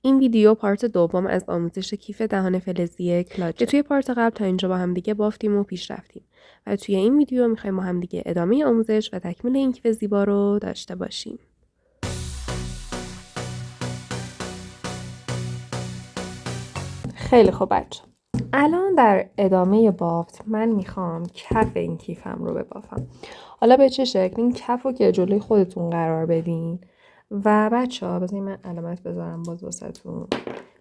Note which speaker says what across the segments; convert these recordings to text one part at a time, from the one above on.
Speaker 1: این ویدیو پارت دوم از آموزش کیف دهان فلزی کلاج که توی پارت قبل تا اینجا با همدیگه بافتیم و پیش رفتیم و توی این ویدیو میخوایم با همدیگه ادامه آموزش و تکمیل این کیف زیبا رو داشته باشیم. خیلی خوب بچه، الان در ادامه بافت من میخوام کف این کیفم رو ببافم. حالا به چه شکل؟ این کف رو که جلوی خودتون قرار بدین و بچه ها بذارین من علامت بذارم باز واسهتون.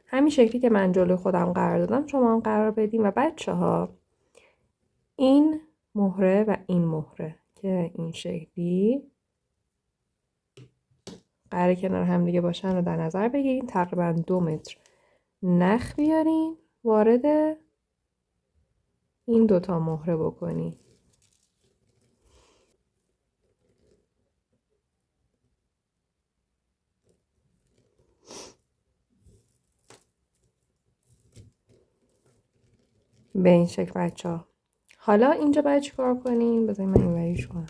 Speaker 1: همین شکلی که من جلوی خودم قرار دادم شما هم قرار بدین و بچه ها این مهره و این مهره که این شکلی قراره کنار هم دیگه باشن رو در نظر بگیرین. تقریبا 2 متر نخ بیارین وارد این دوتا مهره بکنی. به این شکل بچه ها. حالا اینجا باید چی کار کنین؟ بذارین من اینوریش کنم.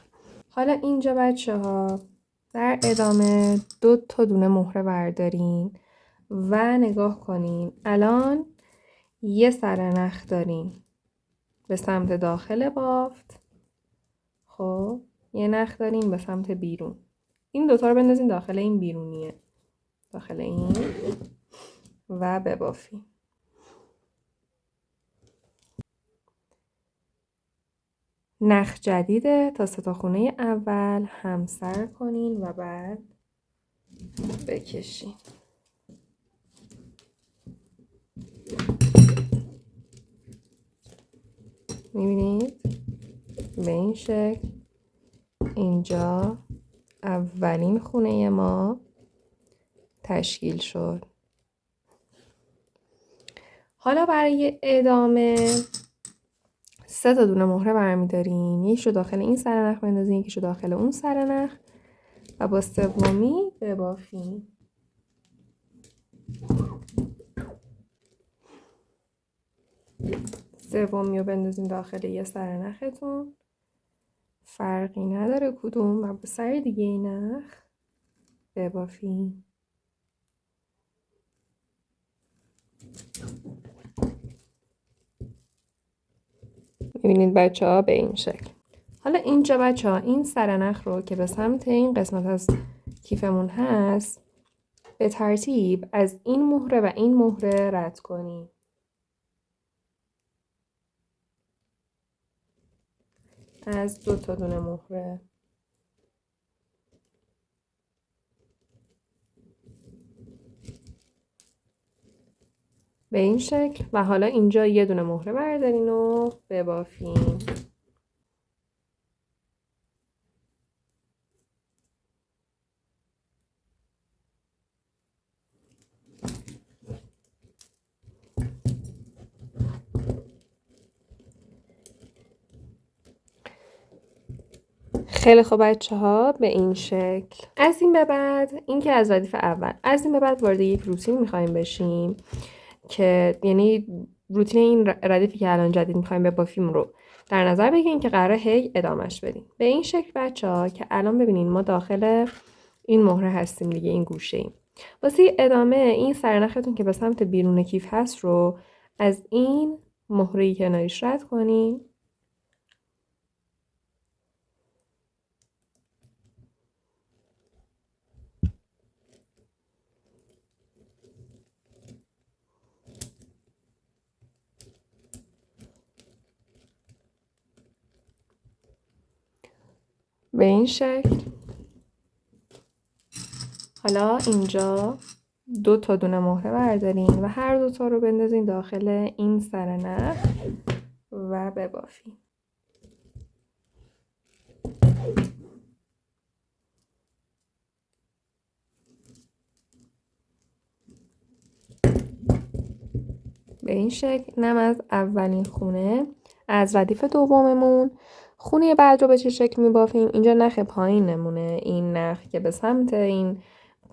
Speaker 1: حالا اینجا بچه ها در ادامه 2 تا دونه مهره بردارین و نگاه کنین. الان یه سرنخ دارین به سمت داخل بافت، خب یه نخ دارین به سمت بیرون. این دوتا رو بندازین داخل این بیرونیه، داخل این و ببافین. نخ جدیده تا 3 تا خونه اول همسر کنین و بعد بکشین. میبینید؟ به این شکل اینجا اولین خونه ما تشکیل شد. حالا برای ادامه 3 تا دونه مهره برمیدارین، یکیشو داخل این سرنخ بندازین، یکیشو داخل اون سرنخ و با سومی ببافین. سومی رو بندازین داخل یه سرنختون، فرقی نداره کدوم، و با سر دیگه این نخ ببافین. میبینید بچه ها به این شکل. حالا اینجا بچه ها این سرنخ رو که به سمت این قسمت از کیفمون هست به ترتیب از این مهره و این مهره رد کنیم. از 2 تا دونه مهره به این شکل و حالا اینجا یه دونه مهره بردارین و ببافین. خیلی خوب بچه ها به این شکل. از این به بعد این که از ردیف اول، از این به بعد وارد یک روتین میخوایم بشیم که یعنی روتین این ردیفی که الان جدید میخوایم ببافیم رو در نظر بگیرین که قراره هی ادامهش بدیم. به این شکل بچه ها که الان ببینین ما داخل این مهره هستیم دیگه، این گوشه ایم. واسه ادامه این سرنختون که به سمت بیرون کیف هست رو از این مهره‌ای کناریش رد کنین. به این شکل. حالا اینجا 2 تا دونه مهره بردارین و هر 2 تا رو بندازین داخل این سرنخ و ببافین. به این شکل. اینم از اولین خونه از ردیف دوممون. خونه بعد رو به چه شکل میبافیم؟ اینجا نخ پایین نمونه، این نخ که به سمت این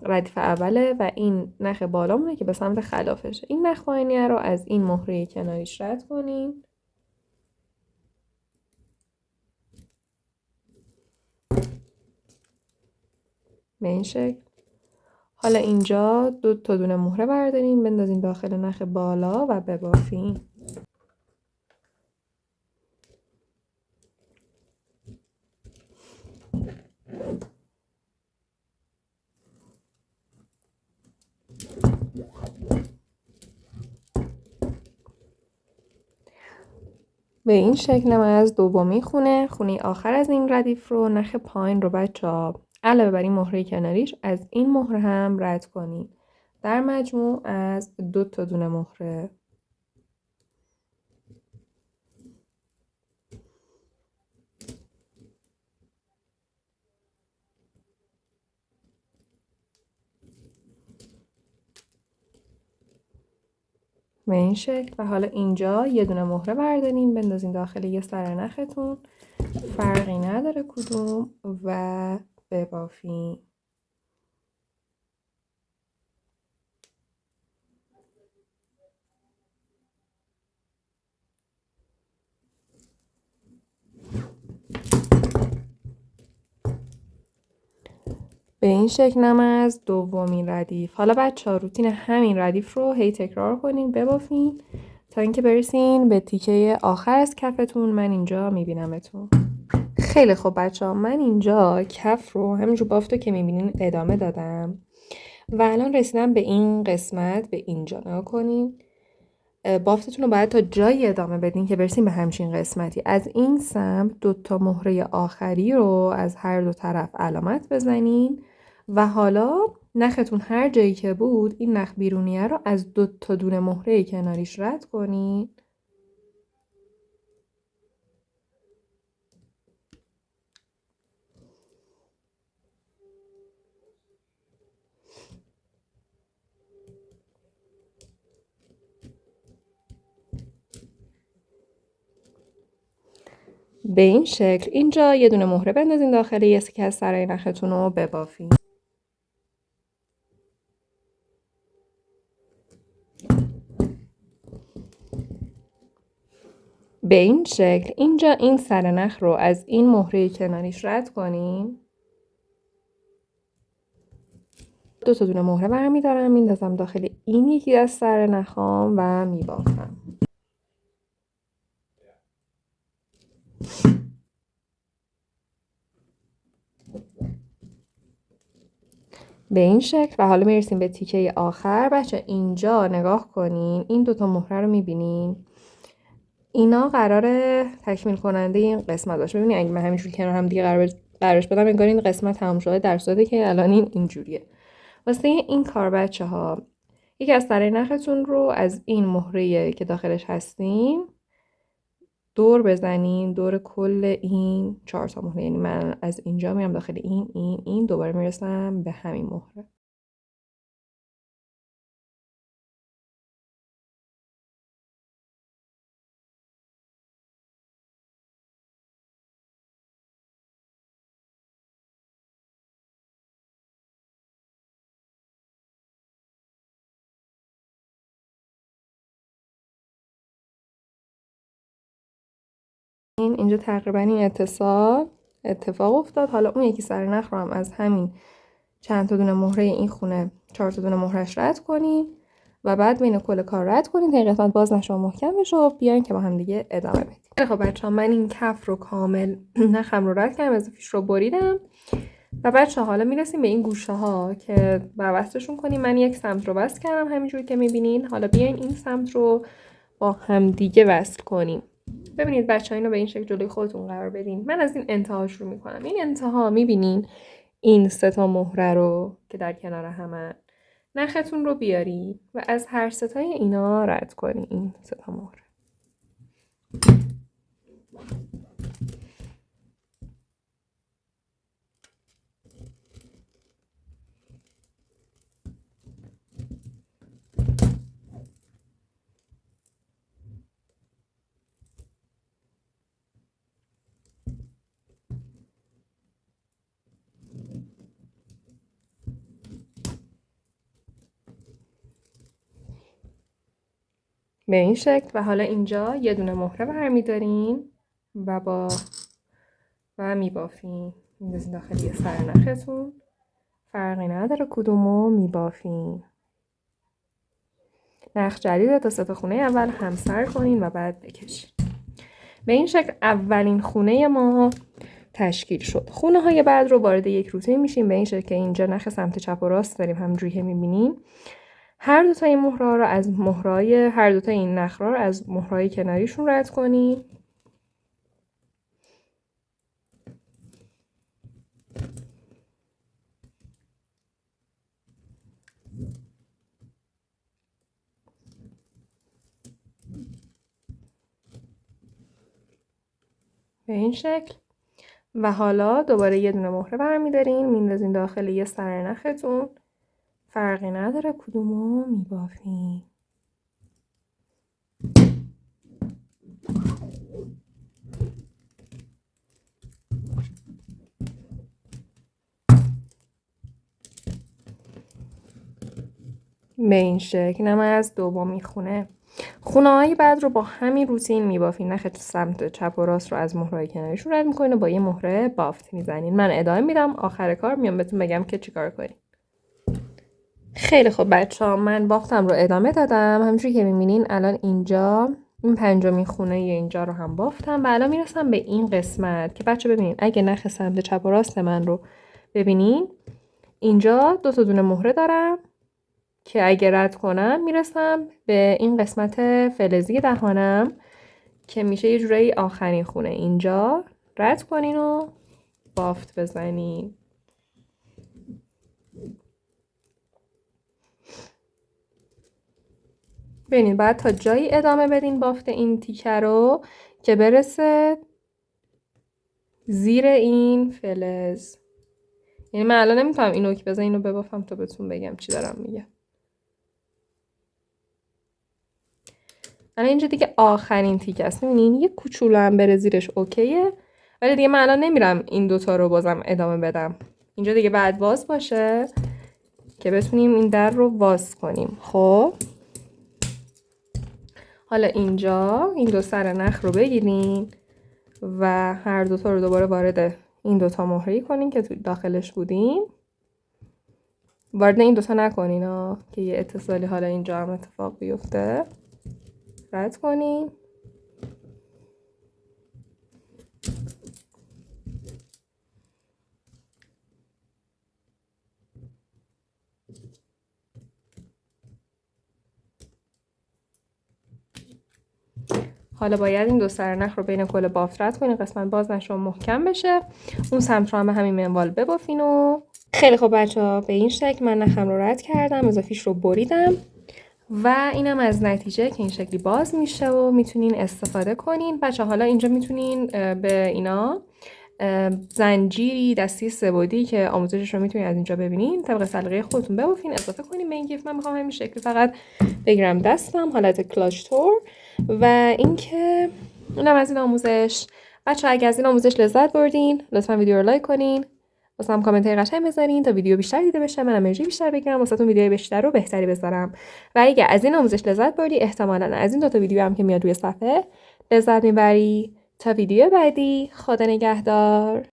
Speaker 1: ردیف اوله و این نخ بالامونه که به سمت خلافشه. این نخ پایینیه رو از این مهره کناریش رد کنیم. به این شکل. حالا اینجا 2 تا دونه مهره بردارین بندازین داخل نخ بالا و ببافین. به این شکل ما از دومی خونه آخر از این ردیف رو نخ پایین رو بچه‌ها علاوه بر این مهره کناریش از این مهره هم رد کنید. در مجموع از 2 تا دونه مهره. به این شکل و حالا اینجا یه دونه مهره بردارین بندازین داخل یه سر نختون، فرقی نداره کدوم، و ببافین. به این شکل هم از دومین ردیف. حالا بچه‌ها روتین همین ردیف رو هی تکرار کنین، ببافین تا اینکه برسین به تیکه آخر از کفتون. من اینجا میبینمتون. خیلی خوب بچه‌ها، من اینجا کف رو همینجور بافتو که میبینین ادامه دادم و الان رسیدم به این قسمت، به اینجا. نگاه کنین بافتتون رو باید تا جایی ادامه بدین که برسین به همچین قسمتی. از این سمت 2 تا مهره آخری رو از هر دو طرف علامت بزنین و حالا نختون هر جایی که بود این نخ بیرونیه رو از 2 تا دونه مهره کناریش رد کنین. به این شکل اینجا یه دونه مهره بندازین داخل یه سکه از سرای نختون رو ببافین. به این شکل اینجا این سر نخ رو از این مهره کناریش رد کنین. 2 تا دونه مهره برمیدارم میندازم داخل این یکی از سر نخام و میبافم. به این شکل و حالا میرسیم به تیکه آخر. بچه اینجا نگاه کنین، این 2 تا مهره رو میبینین، اینا قراره تکمیل کننده این قسمت باشه. ببینید اگه من همینجوری کنار هم دیگه قرارش بدم انگار این قسمت تموم شده، در صورتی که الان این اینجوریه. واسه این کار بچه ها یکی از سرای نختون رو از این مهره که داخلش هستیم دور بزنین، دور کل این 4 تا مهره. یعنی من از اینجا میام داخل این دوباره میرسم به همین مهره. اینجا تقریبا این اتفاق افتاد. حالا اون یکی سر نخ رو هم از همین چند تا دونه مهره این خونه 4 تا دونه مهرهش رد کنین و بعد بین کل کار رد کنین تا این قسمت باز نشه و محکم بشه و بیاین که با هم دیگه ادامه بدیم. خب بچه‌ها من این کف رو کامل نخم رو رد کردم، اضافیش رو بریدم و بچه‌ها حالا میرسیم به این گوشه ها که وصلشون کنیم. من یک سمت رو وصل کردم همینجوری که میبینین. حالا بیاین این سمت رو با هم دیگه وصل کنیم. ببینید بچه‌ها اینو به این شکل جلوی خودتون قرار بدین. من از این انتها شروع میکنم. این انتها میبینین این 3 تا مهره رو که در کنار همن، نختون رو بیارین و از هر 3 تای اینا رد کنین این 3 تا مهره. به این شکل و حالا اینجا یه دونه مهره برمیدارین و میبافین. میندازین داخل یه سر نختون فرقی نداره کدومو میبافین. نخ جدید تا 3 خونه اول همسر کنین و بعد بکشین. به این شکل اولین خونه ما تشکیل شد. خونه های بعد رو وارد یک روتین میشیم. به این شکل که اینجا نخ سمت چپ و راست داریم همونجوری که میبینیم. هر دوتا این مهرها رو از مهرهای هر دوتا این نخرا رو از مهرهای کناریشون رد کنیم. به این شکل. و حالا دوباره یه دونه مهره برمیدارین میندازین داخل یه سرنختون. فرقی نداره کدومو میبافین. به این شکل. اینم از دومی خونه. خونه های بعد رو با همین روتین میبافین. نخ سمت چپ و راست رو از مهرهای کناریشون رد میکنین و با یه مهره بافت میزنین. من ادامه میدم، آخر کار میام بهتون بگم که چیکار کنین. خیلی خوب بچه‌ها، من بافتم رو ادامه دادم. همونجوری که میبینین الان اینجا این پنجمین خونه اینجا رو هم بافتم و الان میرسم به این قسمت که بچه ببینین اگه نخ سمت چپ و راست من رو ببینین اینجا 2 تا دونه مهره دارم که اگه رد کنم میرسم به این قسمت فلزی دهانم که میشه یه جورایی آخرین خونه. اینجا رد کنین و بافت بزنین. ببینید باید تا جایی ادامه بدین بافت این تیکه رو که برسه زیر این فلز. یعنی من الان نمیتونم اینو که بزنم اینو ببافم تا بهتون بگم چی دارم میگم. الان اینجا دیگه آخرین تیکه است. میبینین یه کوچولو هم بره زیرش اوکیه، ولی دیگه من الان نمیرم این دوتا رو بازم ادامه بدم. اینجا دیگه بعد باز باشه که بتونیم این در رو باز کنیم. خب حالا اینجا این دو سر نخ رو بگیرین و هر دوتا رو دوباره وارد این دوتا مهره‌ای کنین که تو داخلش بودیم. وارد این دوتا نکنین ها که یه اتصالی حالا اینجا هم اتفاق بیفته. رد کنین. حالا باید این دو سرنخ رو بین کل بافت رد کنین، قسمت باز نشه و محکم بشه. اون سمت رو هم همین منوال ببافین و خیلی خوب بچه‌ها، به این شکل من نخم رو رد کردم، اضافیش رو بریدم و اینم از نتیجه که این شکلی باز میشه و میتونین استفاده کنین. بچه حالا اینجا میتونین به اینا زنجیری دستی 3 بعدی که آموزشش رو میتونین از اینجا ببینین طبق سلیقه خودتون ببافین، اضافه کنین به این گیف. من میخوام همین شکلی فقط بگیرم دستم حالت کلاچ تور. و اینکه اونم از این آموزش. بچه‌ها اگه از این آموزش لذت بردین لطفا ویدیو رو لایک کنین، واسم کامنت های قشنگ بذارین تا ویدیو بیشتر دیده بشه، من انرژی بیشتر بگیرم واسهتون ویدیو بیشتر رو بهتری بذارم. و اگه از این آموزش لذت بردی احتمالاً از این 2 تا ویدیو هم که میاد روی صفحه لذت میبری. تا ویدیو بعدی، خدا نگهدار.